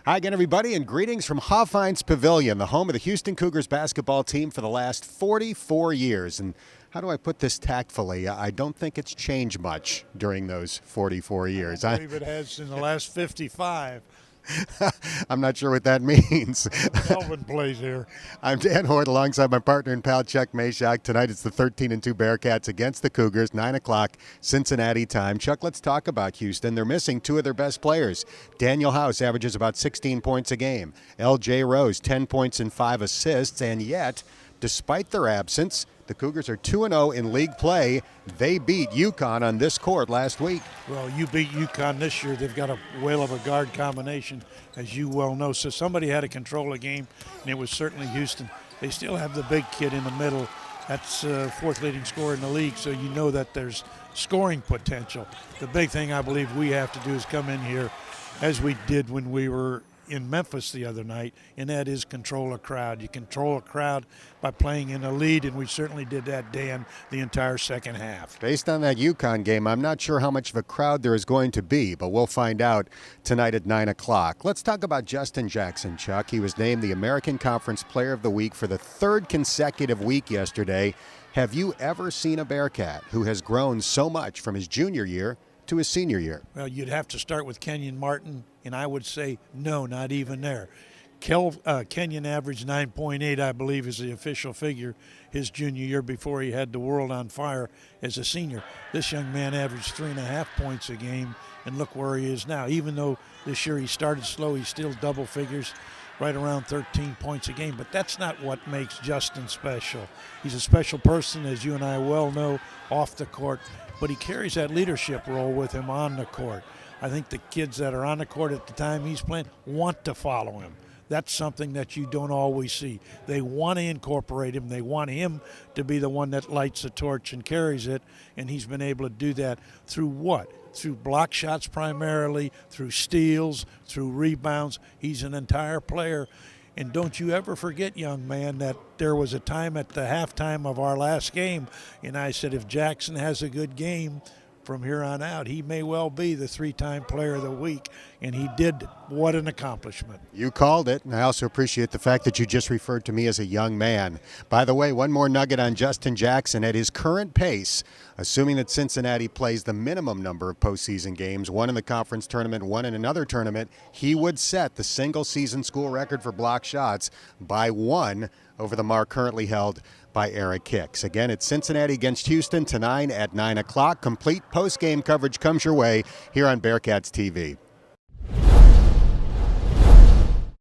Hi again, everybody, and greetings from Hofheinz Pavilion, the home of the Houston Cougars basketball team for the last 44 years. And how do I put this tactfully? I don't think it's changed much during those 44 years. I believe it has in the last 55. I'm not sure what that means. Melvin plays here. I'm Dan Hoard alongside my partner and pal Chuck Machock. Tonight it's the 13-2 Bearcats against the Cougars, 9 o'clock Cincinnati time. Chuck, let's talk about Houston. They're missing two of their best players. Daniel House averages about 16 points a game. L.J. Rose, 10 points and 5 assists. And yet, despite their absence, the Cougars are 2-0 in league play. They beat UConn on this court last week. Well, you beat UConn this year. They've got a whale of a guard combination, as you well know. So somebody had to control a game, and it was certainly Houston. They still have the big kid in the middle. That's fourth leading scorer in the league, so you know that there's scoring potential. The big thing I believe we have to do is come in here, as we did when we were in Memphis the other night, and that is control a crowd. You control a crowd by playing in a lead, and we certainly did that, Dan, the entire second half. Based on that UConn game, I'm not sure how much of a crowd there is going to be, but we'll find out tonight at 9 o'clock. Let's talk about Justin Jackson, Chuck. He was named the American Conference Player of the Week for the third consecutive week yesterday. Have you ever seen a Bearcat who has grown so much from his junior year to his senior year? Well, you'd have to start with Kenyon Martin, and I would say no, not even there. Kenyon averaged 9.8, I believe, is the official figure his junior year before he had the world on fire as a senior. This young man averaged 3.5 points a game, and look where he is now. Even though this year he started slow, he's still double figures, right around 13 points a game. But that's not what makes Justin special. He's a special person, as you and I well know, off the court, but he carries that leadership role with him on the court. I think the kids that are on the court at the time he's playing want to follow him. That's something that you don't always see. They want to incorporate him. They want him to be the one that lights the torch and carries it, and he's been able to do that through what? Through block shots primarily, through steals, through rebounds. He's an entire player. And don't you ever forget, young man, that there was a time at the halftime of our last game, and I said if Jackson has a good game from here on out, he may well be the three-time player of the week, and he did. What an accomplishment. You called it, and I also appreciate the fact that you just referred to me as a young man. By the way, one more nugget on Justin Jackson. At his current pace, assuming that Cincinnati plays the minimum number of postseason games, one in the conference tournament, one in another tournament, he would set the single-season school record for block shots by one over the mark currently held by Eric Hicks. Again, it's Cincinnati against Houston tonight at 9 o'clock. Complete post-game coverage comes your way here on Bearcats TV.